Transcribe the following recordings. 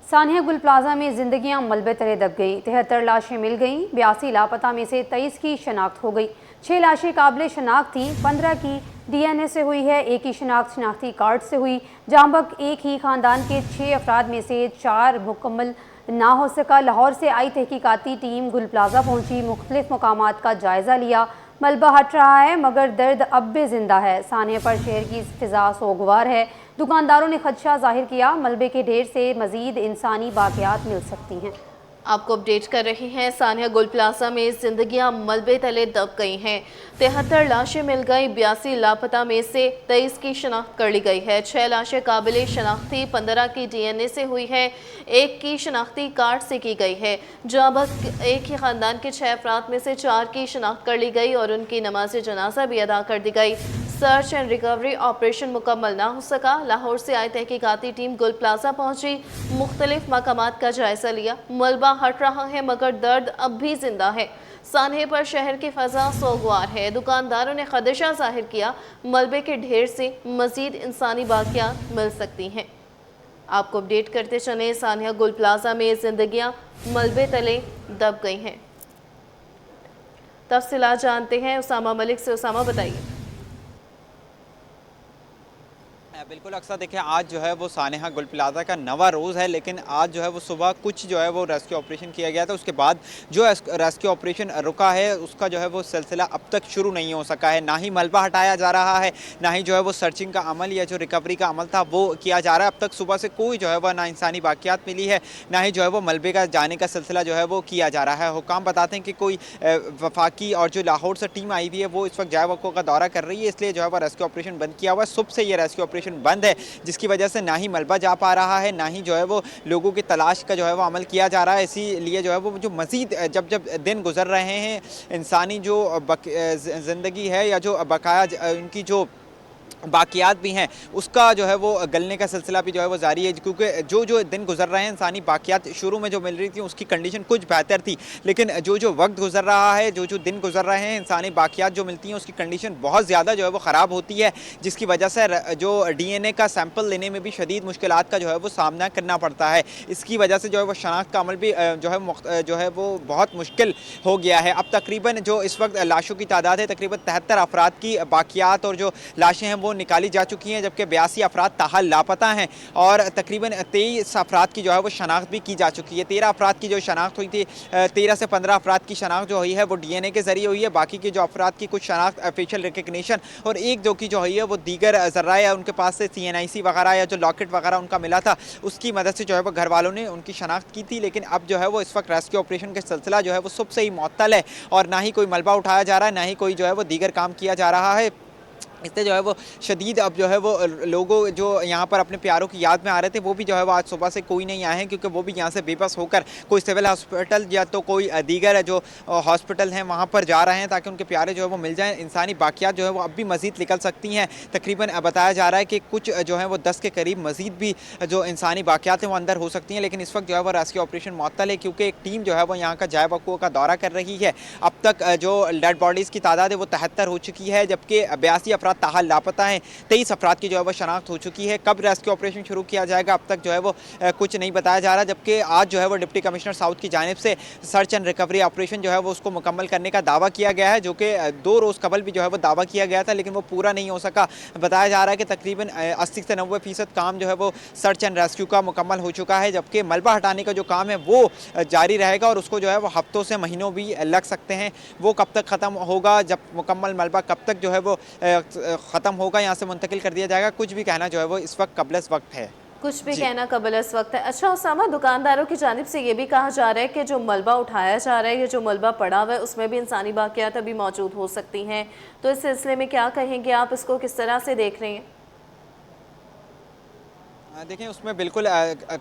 सानिया गुल प्लाजा में जिंदगियां मलबे तले दब गई। 73 लाशें मिल गईं। 82 लापता में से 23 की शनाख्त हो गई। 6 लाशें काबिल शनाख्त थी। 15 की DNA से हुई है। एक की शनाख्त शनाख्ती कार्ड से हुई। जांबक एक ही खानदान के 6 अफराद में से 4 मुकम्मल ना हो सका। लाहौर से आई तहकीकाती टीम गुल प्लाजा पहुंची। मुख्तलिफ मकामात का जायजा लिया। मलबा हट रहा है मगर दर्द अब भी जिंदा है। सानिया पर शहर की फिजा सोगवार है। दुकानदारों ने खदशा जाहिर किया, मलबे के ढेर से मजीद इंसानी बाकियात मिल सकती हैं। आपको अपडेट कर रहे हैं। सानिया गुल प्लाजा में जिंदगियां मलबे तले दब गई हैं। 73 लाशें मिल गई। 82 लापता में से 23 की शनाख्त कर ली गई है। 6 लाशें काबिल शनाख्ती, 15 की DNA से हुई है। एक की शनाख्ती कार्ड से की गई है। जब एक ही खानदान के 6 अफराद में से 4 की शनाख्त कर ली गई और उनकी नमाज जनाजा भी अदा कर दी गई। सर्च एंड रिकवरी ऑपरेशन मुकम्मल ना हो सका। लाहौर से आई तहकीकाती टीम गुल प्लाजा पहुंची। मुख्तलिफ मकामात का जायजा लिया। मलबा हट रहा है मगर दर्द अब भी जिंदा है। सानहे पर शहर की फजा सोगवार है। दुकानदारों ने खदशा जाहिर किया, मलबे के ढेर से मजीद इंसानी बाकियात मिल सकती हैं। आपको अपडेट करते चले। सानिया गुल प्लाजा में जिंदगियां मलबे तले दब गई हैं। तफसीलात जानते हैं उसामा मलिक से। उसामा, बताइए। बिल्कुल अक्सर देखिए, आज जो है वो सानिया गुल प्लाजा का नवा रोज़ है, लेकिन आज जो है वो सुबह कुछ जो है वो रेस्क्यू ऑपरेशन किया गया था। उसके बाद जो रेस्क्यू ऑपरेशन रुका है उसका जो है वो सिलसिला अब तक शुरू नहीं हो सका है। ना ही मलबा हटाया जा रहा है, ना ही जो है वो सर्चिंग का अमल या जो रिकवरी का अमल था वो किया जा रहा है। अब तक सुबह से कोई जो है वह ना इंसानी बाकियात मिली है, ना ही जो है वो मलबे का जाने का सिलसिला जो है वो किया जा रहा है। हुकाम बताते हैं कि कोई वफाकी और जो लाहौर से टीम आई हुई है वो इस वक्त जाए वक़्त का दौरा कर रही है, इसलिए जो है वो रेस्क्यू ऑपरेशन बंद किया हुआ है। सुबह से ये रेस्क्यू ऑपरेशन बंद है, जिसकी वजह से ना ही मलबा जा पा रहा है, ना ही जो है वो लोगों की तलाश का जो है वो अमल किया जा रहा है। इसीलिए जो है वो जो मज़ीद जब जब दिन गुजर रहे हैं, इंसानी जो ज़िंदगी है या जो बकाया उनकी जो बाकियात भी हैं उसका जो है वो गलने का सिलसिला भी जो है वो जारी है। क्योंकि जो जो दिन गुजर रहे हैं, इंसानी बाकियात शुरू में जो मिल रही थी उसकी कंडीशन कुछ बेहतर थी, लेकिन जो जो वक्त गुजर रहा है, जो जो दिन गुजर रहे हैं, इंसानी बाकियात जो मिलती हैं उसकी कंडीशन बहुत ज़्यादा जो है वो ख़राब होती है, जिसकी वजह से जो DNA का सैंपल लेने में भी शदीद मुश्किलात का जो है वो सामना करना पड़ता है। इसकी वजह से जो है वो शनाख्त का अमल भी जो है वो बहुत मुश्किल हो गया है। अब तकरीबन जो इस वक्त लाशों की तादाद है तकरीबन 73 अफराद की बाकियात और जो लाशें हैं वो निकाली जा चुकी हैं, जबकि 82 अफराद ताहाल लापता हैं और तकरीबन 23 अफराद की जो है वो शनाख्त भी की जा चुकी है। 13 अफराद की जो शनाख्त हुई थी, 13 से 15 अफराद की शनाख्त जो हुई है वो DNA के ज़रिए हुई है। बाकी की जो अफराद की कुछ शनाख्त फेशियल रिकग्निशन और एक दो की जो हुई है वो दीगर ज़र्रा या उनके पास से CNIC वगैरह या जो लॉकेट वगैरह उनका मिला था उसकी मदद से जो है वो घर वालों ने उनकी शनाख्त की थी। लेकिन अब जो है वो इस वक्त रेस्क्यू ऑपरेशन का सिलसिला जो है वो सुबह से ही मुअत्तल है और ना ही कोई मलबा उठाया जा रहा है, ना ही कोई जो है वो दीगर काम किया जा रहा है। इससे जो है वो शदीद अब जो है वो लोगों जो यहाँ पर अपने प्यारों की याद में आ रहे थे वो भी जो है वो आज सुबह से कोई नहीं आए हैं, क्योंकि वो भी यहाँ से बेबस होकर कोई सिविल हॉस्पिटल या तो कोई दीगर जो हॉस्पिटल हैं वहाँ पर जा रहे हैं ताकि उनके प्यारे जो है वो मिल जाएं। इंसानी बाकियात जो है वो अब भी मज़ीद निकल सकती हैं। तकरीबन बताया जा रहा है कि कुछ जो है वो 10 के करीब मज़ीद भी जो इंसानी बाकियात हैं वो अंदर हो सकती हैं, लेकिन इस वक्त जो है वो रेस्क्यू ऑपरेशन मुअत्तल है क्योंकि एक टीम जो है वो यहाँ का जाए वक़्त का दौरा कर रही है। अब तक जो डेड बॉडीज़ की तादाद है वो 73 हो चुकी है, जबकि 82 अफराद ताहाल लापता हैं। 23 अफराद की जो है वो शनाख्त हो चुकी है। कब रेस्क्यू ऑपरेशन शुरू किया जाएगा अब तक जो है वो कुछ नहीं बताया जा रहा, जबकि आज जो है वो डिप्टी कमिश्नर साउथ की जानिब से सर्च एंड रिकवरी ऑपरेशन जो है वो उसको मुकम्मल करने का दावा किया गया है, जो कि 2 रोज़ कबल भी जो है वो दावा किया गया था, लेकिन वो पूरा नहीं हो सका। बताया जा रहा है कि तकरीबन 80 से 90% काम जो है वो सर्च एंड रेस्क्यू का मुकम्मल हो चुका है, जबकि मलबा हटाने का जो काम है वो जारी रहेगा और उसको जो है वो हफ्तों से महीनों भी लग सकते हैं। वो कब तक ख़त्म होगा, जब मुकम्मल मलबा कब तक जो है वो ख़त्म होगा, यहाँ से मुंतकिल कर दिया जाएगा, कुछ भी कहना जो है वो इस वक्त कबल वक्त है। कुछ भी कहना कबल इस वक्त है। अच्छा उसामा, दुकानदारों की जानिब से ये भी कहा जा रहा है कि जो मलबा उठाया जा रहा है या जो मलबा पड़ा हुआ है उसमें भी इंसानी बाकियात अभी मौजूद हो सकती हैं, तो इस सिलसिले में क्या कहेंगे आप, इसको किस तरह से देख रहे हैं? देखें, उसमें बिल्कुल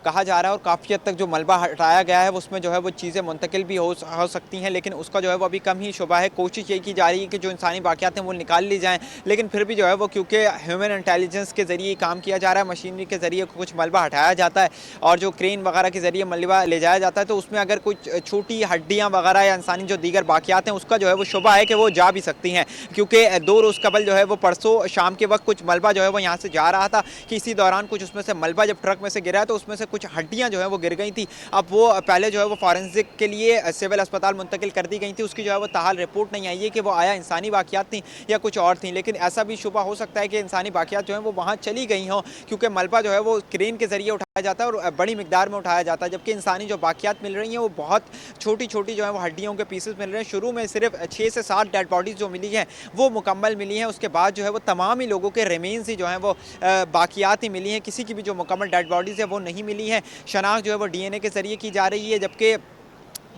कहा जा रहा है और काफ़ी हद तक जो मलबा हटाया गया है उसमें जो है वो चीज़ें मुंतकिल भी हो सकती हैं, लेकिन उसका जो है वो अभी कम ही शुबा है। कोशिश ये की जा रही है कि जो इंसानी बाकियात हैं वो निकाल ली जाएं, लेकिन फिर भी जो है वो क्योंकि ह्यूमन इंटेलिजेंस के ज़रिए काम किया जा रहा है, मशीनरी के ज़रिए कुछ मलबा हटाया जाता है और जो क्रेन वगैरह के ज़रिए मलबा ले जाया जाता है, तो उसमें अगर कुछ छोटी हड्डियाँ वगैरह या इंसानी जो दीगर बाकियात हैं उसका जो है वो शुबा है कि वो जा भी सकती हैं, क्योंकि 2 रोज़ कबल जो है वो परसों शाम के वक्त कुछ मलबा जो है वो यहाँ से जा रहा था कि इसी दौरान कुछ उसमें से मलबा जब ट्रक में से गिरा तो उसमें से कुछ हड्डियाँ जो है वो गिर गई थी। अब वो पहले जो है वो फॉरेंसिक के लिए सिविल अस्पताल मुंतकिल कर दी गई थी। उसकी जो है वो ताहाल रिपोर्ट नहीं आई है कि वो आया इंसानी बाकियात थी या कुछ और थी, लेकिन ऐसा भी शुबा हो सकता है कि इंसानी बाकियात जो है वो वहाँ चली गई हों, क्योंकि मलबा जो है वो क्रेन के ज़रिए उठाया जाता है और बड़ी मिकदार में उठाया जाता है, जबकि इंसानी जो बाकियात मिल रही हैं वो बहुत छोटी छोटी जो है वो हड्डियों के पीसेस मिल रहे हैं। शुरू में सिर्फ 6 से 7 डेड बॉडीज़ जो मिली हैं वो मुकम्मल मिली हैं, उसके बाद जो है वो तमाम ही लोगों के रिमेन्स ही जो हैं वो बाकियात ही मिली हैं। किसी की भी जो मुकम्मल डेड बॉडीज़ है वो नहीं मिली हैं। शनाख्त जो है वो DNA के ज़रिए की जा रही है, जबकि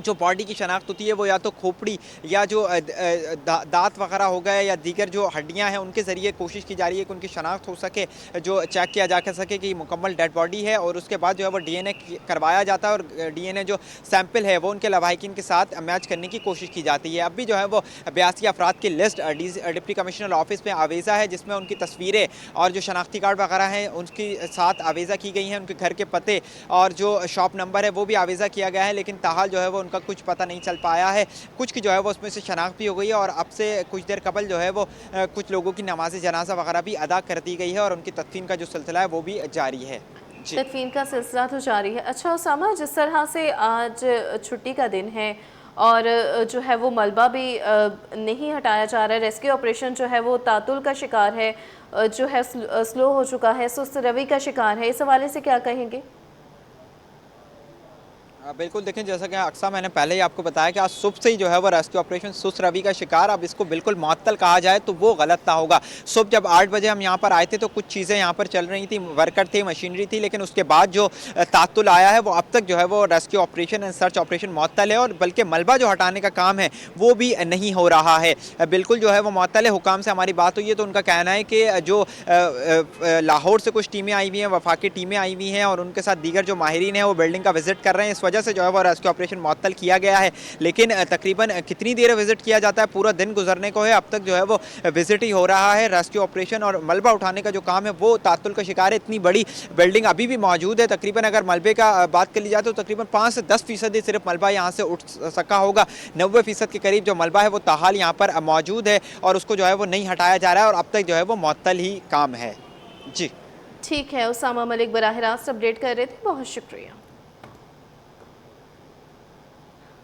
जो बॉडी की शनाख्त होती है वो या तो खोपड़ी या जो दांत वगैरह हो गए या दीगर जो हड्डियां हैं उनके ज़रिए कोशिश की जा रही है कि उनकी शनाख्त हो सके, जो चेक किया जा सके कि मुकम्मल डेड बॉडी है, और उसके बाद जो है वो DNA करवाया जाता है और DNA जो सैंपल है वो उनके लवाहिकीन के साथ मैच करने की कोशिश की जाती है। अब भी जो है वो 82 अफराद की लिस्ट डिप्टी कमिश्नर ऑफिस में आवेज़ा है, जिसमें उनकी तस्वीरें और जो शनाख्ती कार्ड वगैरह हैं उनके साथ आवेज़ा की गई हैं, उनके घर के पते और जो शॉप नंबर है वो भी आवेज़ा किया गया है, लेकिन ताहाल जो है वो उनका कुछ पता नहीं चल पाया है। कुछ की जो है वो उसमें से शनाख्त भी हो गई है और अब से कुछ देर कबल जो है वो कुछ लोगों की नमाज जनाजा वगैरह भी अदा कर दी गई है और उनकी तदफीन का जो सिलसिला है वो भी जारी है। तदफीन का सिलसिला तो जारी है। अच्छा उसामा, जिस तरह से आज छुट्टी का दिन है और जो है वो मलबा भी नहीं हटाया जा रहा है, रेस्क्यू ऑपरेशन जो है वो तातुल का शिकार है, जो है स्लो हो चुका है, सुस्त रवि का शिकार है, इस हवाले से क्या कहेंगे? बिल्कुल देखें, जैसा कि अक्सर मैंने पहले ही आपको बताया कि आज सुबह से ही जो है वो रेस्क्यू ऑपरेशन सुस्त रवि का शिकार, अब इसको बिल्कुल मुअत्तल कहा जाए तो वो गलत ना होगा। सुबह जब 8 बजे हम यहाँ पर आए थे तो कुछ चीज़ें यहाँ पर चल रही थी, वर्कर थे, मशीनरी थी, लेकिन उसके बाद जो तातुल आया है वो अब तक जो है वो rescue operation and search operation मुअत्तल है, और बल्कि मलबा जो हटाने का काम है वो भी नहीं हो रहा है, बिल्कुल जो है वो मुअत्तल है। हुकाम से हमारी बात हुई है तो उनका कहना है कि जो लाहौर से कुछ टीमें आई हुई हैं, वफाकी टीमें आई हुई हैं और उनके साथ दीगर जो माहिरीन हैं वो बिल्डिंग का विजिट कर रहे हैं, इस वजह से जो है वो रेस्क्यू ऑपरेशन मुअत्तल किया गया है। लेकिन तकरीबन कितनी देर विजिट किया जाता है, पूरा दिन गुजरने को है, अब तक जो है वो विजिट ही हो रहा है। रेस्क्यू ऑपरेशन और मलबा उठाने का जो काम है वो तातुल का शिकार है। इतनी बड़ी बिल्डिंग अभी भी मौजूद है, तकरीबन अगर मलबे का बात कर ली जाए तो तकरीबन 5 से 10% ही सिर्फ मलबा यहाँ से उठ सका होगा। 90% के करीब जो मलबा है वो ताहाल यहाँ पर मौजूद है और उसको जो है वो नहीं हटाया जा रहा है और अब तक जो है वो मुअत्तल ही काम है। जी ठीक है, उसामा मलिक बराह रास्त अपडेट कर रहे थे, बहुत शुक्रिया।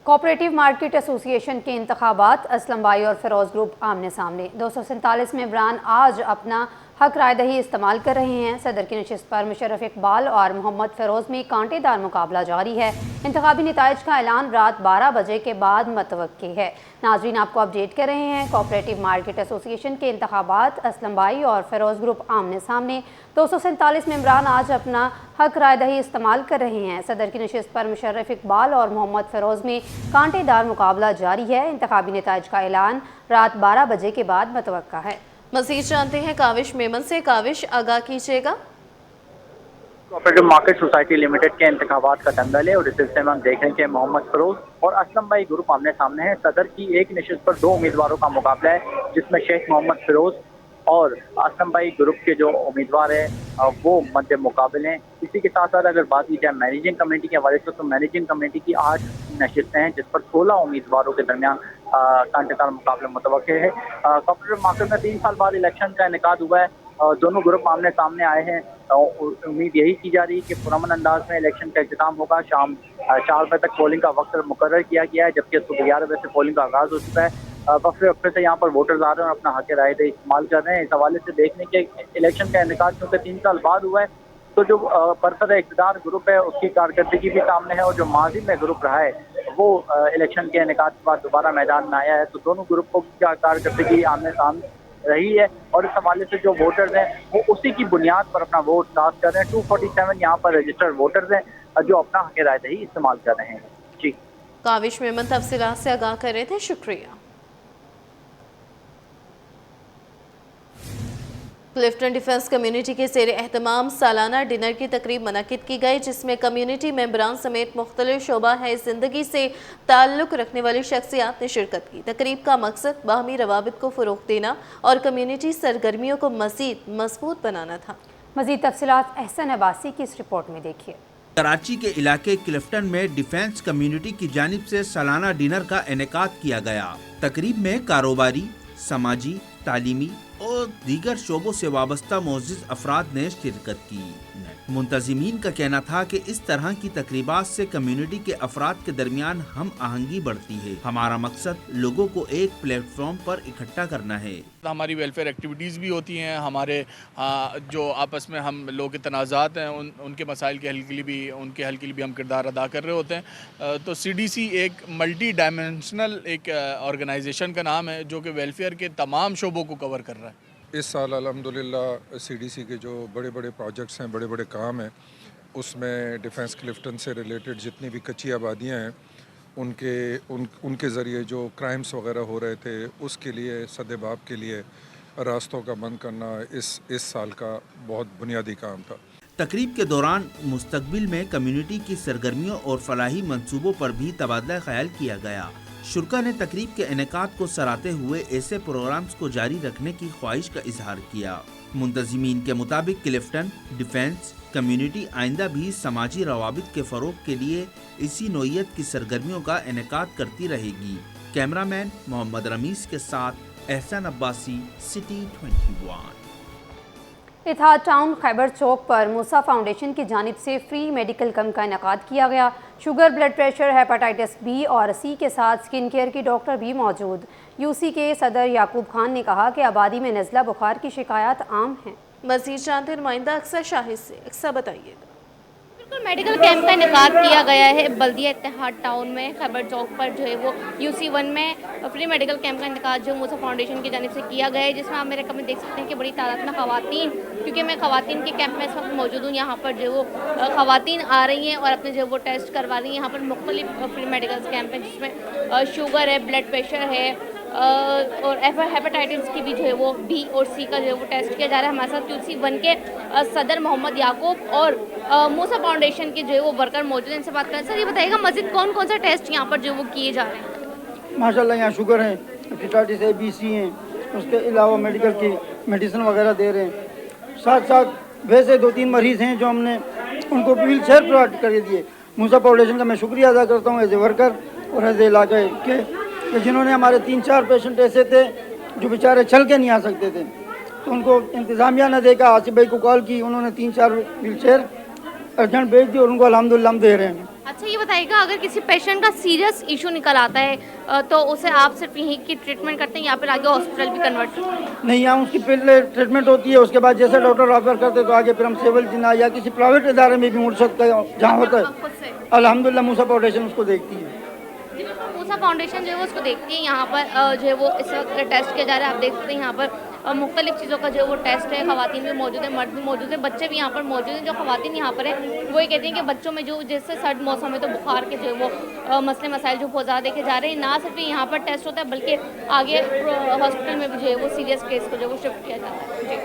कोऑपरेटिव मार्केट एसोसिएशन के इंतखाबात, असलम भाई और फिरोज ग्रुप आमने सामने। 247 मेंबरान आज अपना हक राय दही इस्तेमाल कर रहे हैं। सदर की नशिस्त पर मुशर्रफ इकबाल और मोहम्मद फिरोज में कांटेदार मुकाबला जारी है। इंतखाबी नताइज का ऐलान रात 12 बजे के बाद मतवक्की है। नाजरीन, आपको अपडेट कर रहे हैं कोऑपरेटिव मार्केट एसोसिएशन के इंतखाबात, असलम भाई और फिरोज ग्रुप आमने सामने। 247 मेंबरान आज अपना हक राय दही इस्तेमाल कर रहे हैं। सदर की नशिस्त पर मुशर्रफ इकबाल और मोहम्मद फिरोज में कांटेदार मुकाबला जारी है। इंतखाबी नताइज का ऐलान रात 12 बजे के बाद मतवक्का है। मज़ीद जानते हैं काविश मेमन से। काविश, आगाह कीजिएगा। कोऑपरेटिव मार्केट सोसाइटी लिमिटेड के इंतखाबात का दंगल है और इस सिलसिले में हम देख रहे हैं कि मोहम्मद फिरोज और असलम भाई ग्रुप आमने सामने है। सदर की एक नशिस्त पर 2 उम्मीदवारों का मुकाबला है, जिसमें शेख मोहम्मद फिरोज और असलम भाई ग्रुप के जो उम्मीदवार है वो मध्य मुकाबले हैं। इसी के साथ साथ अगर बात की जाए मैनेजिंग कमेटी के हवाले से तो मैनेजिंग कमेटी की 8 नशिस्तें हैं, जिस पर 16 उम्मीदवारों के दरमियान कांटेदार मुकाबला मुतवक्के है। कोऑपरेटिव मार्केट में 3 साल बाद इलेक्शन का इनेकाद हुआ है। दोनों ग्रुप आमने सामने आए हैं। उम्मीद यही की जा रही है कि पुरअमन अंदाज में इलेक्शन का इख्तिताम होगा। शाम 4 बजे तक पोलिंग का वक्त मुकर्रर किया गया है, जबकि सुबह 11 बजे से पोलिंग का आगाज हो चुका है। वक्फे से यहाँ पर वोटर्स आ रहे हैं और अपना हक राय दही इस्तेमाल कर रहे हैं। इस हवाले से देखने के इलेक्शन का इनेकाद क्योंकि 3 साल बाद हुआ है, तो जो बरसर इक़्तिदार ग्रुप है उसकी कारकर्दगी भी सामने है और जो माजी में ग्रुप रहा है वो इलेक्शन के इनेकाद के बाद दोबारा मैदान में आया है। तो दोनों ग्रुपों की कारकर्दगी आमने सामने रही है और इस हवाले से जो वोटर्स हैं वो उसी की बुनियाद पर अपना वोट कास्ट कर रहे हैं। 247 यहाँ पर रजिस्टर्ड वोटर्स हैं जो अपना हक राय दही इस्तेमाल कर रहे हैं। जी, काविश मेमन तफसीलात से आगाह कर रहे थे, शुक्रिया। क्लिफ्टन डिफेंस कम्युनिटी के ज़ेर एहतमाम सालाना डिनर की तकरीब मुनक्किद की गई, जिसमें कम्युनिटी मेंबरान समेत मुख्तलिफ शोबा है ज़िंदगी से ताल्लुक़ रखने वाली शख्सियात ने शिरकत की। तकरीब का मकसद बाहमी रवाबित को फ़रोग़ देना और कम्युनिटी सरगर्मियों को मज़ीद मजबूत बनाना था। मज़ीद तफसीलात अहसन अब्बासी की इस रिपोर्ट में देखिए। कराची के इलाके क्लिफ्टन में डिफेंस कम्युनिटी की जानिब से सालाना डिनर का इनेकाद किया गया। तकरीब में कारोबारी, समाजी, तालीमी और दीगर शोबों से वाबस्ता मोअज़्ज़िज़ अफराद ने शिरकत की। मुंतजिमीन का कहना था कि इस तरह की तकरीबात से कम्युनिटी के अफराद के दरमियान हम आहंगी बढ़ती है। हमारा मकसद लोगों को एक प्लेटफॉर्म पर इकट्ठा करना है। हमारी वेलफेयर एक्टिविटीज़ भी होती हैं, हमारे जो आपस में हम लोगों के तनाज़ात हैं उनके मसाइल के हल के लिए भी हम किरदार अदा कर रहे होते हैं। तो CDC एक मल्टी डायमेंशनल एक ऑर्गेनाइजेशन का नाम है जो कि वेलफेयर के तमाम शोबों को कवर कर रहा है। इस साल अल्हम्दुलिल्लाह CDC के जो बड़े बड़े प्रोजेक्ट्स हैं, बड़े बड़े काम हैं, उसमें डिफेंस क्लिफ्टन से रिलेटेड जितनी भी कच्ची आबादियाँ हैं उनके ज़रिए जो क्राइम्स वगैरह हो रहे थे उसके लिए सद्देबाब के लिए रास्तों का बंद करना इस साल का बहुत बुनियादी काम था। तकरीब के दौरान मुस्तकबिल में कम्युनिटी की सरगर्मियों और फलाही मंसूबों पर भी तबादला ख्याल किया गया। शुरा ने तकरीब के इनेकाद को सराहते हुए ऐसे प्रोग्राम्स को जारी रखने की ख्वाहिश का इजहार किया। मुंतजिमीन के मुताबिक क्लिफ्टन डिफेंस कम्युनिटी आइंदा भी समाजी रवाबित के फ़रोग के लिए इसी नौइयत की सरगर्मियों का इनेकाद करती रहेगी। कैमरामैन मोहम्मद रमीज़ के साथ एहसान अब्बासी, सिटी 21। इत्तेहाद टाउन खैबर चौक पर मूसा फाउंडेशन की जानिब से फ्री मेडिकल कैंप का इनेकाद किया गया। Sugar, blood pressure, hepatitis B और C के साथ स्किन केयर की डॉक्टर भी मौजूद। UC के सदर याकूब खान ने कहा कि आबादी में नज़ला बुखार की शिकायत आम है। मज़ीद जानते नुमाइंदा अक्सर शाहिद से। अक्सर बताइएगा। बिल्कुल मेडिकल कैंप का इनेकाद किया गया है बल्दिया इत्तेहाद टाउन में खैबर चौक पर जो है वो UC1 में फ्री मेडिकल कैंप का इनेकाद जो मूसा फाउंडेशन की जानिब से किया गया है, जिसमें आप मेरे कम में देख सकते हैं कि बड़ी तादाद में ख़वातीन, क्योंकि मैं ख़वातीन के कैंप में इस वक्त मौजूद हूँ, यहाँ पर जो वो ख़वातीन आ रही हैं और अपने जो वो टेस्ट करवा रही हैं। यहाँ पर मुख्तलिफ फ्री मेडिकल कैंप हैं जिसमें शुगर है, ब्लड प्रेशर है और हेपेटाइटिस की भी जो है वो B और C का जो है वो टेस्ट किया जा रहा है। हमारे साथ UC1 के सदर मोहम्मद याकूब और मूसा फाउंडेशन के जो है वो वर्कर मौजूद हैं। इनसे बात करें। सर ये बताइएगा मज़ीद कौन कौन सा टेस्ट यहाँ पर जो वो किए जा रहे हैं? माशाल्लाह यहाँ शुगर है, हेपेटाइटिस A B C हैं, उसके अलावा मेडिकल की मेडिसिन वगैरह दे रहे हैं। साथ साथ वैसे 2-3 मरीज़ हैं जो हमने उनको व्हील चेयर प्रोवाइड कर दिए। मूसा फाउंडेशन का मैं शुक्रिया अदा करता हूँ एज ए वर्कर और एज ए इलाके के, जिन्होंने हमारे 3-4 पेशेंट ऐसे थे जो बेचारे चल के नहीं आ सकते थे, तो उनको इंतज़ामिया ने देखा, आसिफ भाई को कॉल की, उन्होंने 3-4 व्हील चेयर अर्जेंट भेज दी और उनको अल्हम्दुलिल्लाह हम दे रहे हैं। अच्छा ये बताइएगा, अगर किसी पेशेंट का सीरियस इशू निकल आता है तो उसे आप सिर्फ यहीं की ट्रीटमेंट करते हैं या फिर आगे हॉस्पिटल भी कन्वर्ट करते हैं? नहीं, यहाँ उसकी पहले ट्रीटमेंट होती है, उसके बाद जैसे डॉक्टर रेफर करते तो आगे फिर हम सिविल जिना या किसी प्राइवेट इदारे में भी मुड़ सकते हैं जहाँ होता है। अल्हम्दुलिल्लाह मूसा फाउंडेशन उसको देखती है। मूसा फाउंडेशन जो है वो उसको देखती है। यहाँ पर जो है वो इस वक्त टेस्ट किया जा रहा है। आप देख सकते हैं यहाँ पर मुख्तलिफ चीज़ों का जो है वो टेस्ट है। ख़वातीन भी मौजूद है, मर्द भी मौजूद है, बच्चे भी यहाँ पर मौजूद हैं। जो ख़वातीन यहाँ पर है वो ये कहती हैं कि बच्चों में जो जैसे सर्द मौसम में तो बुखार के जो है वो मसले मसाइल जो बहुत ज़्यादा देखे जा रहे हैं। ना सिर्फ यहाँ पर टेस्ट होता है बल्कि आगे हॉस्पिटल में भी जो है वो सीरियस केस को जो है वो शिफ्ट किया जाता है। जी।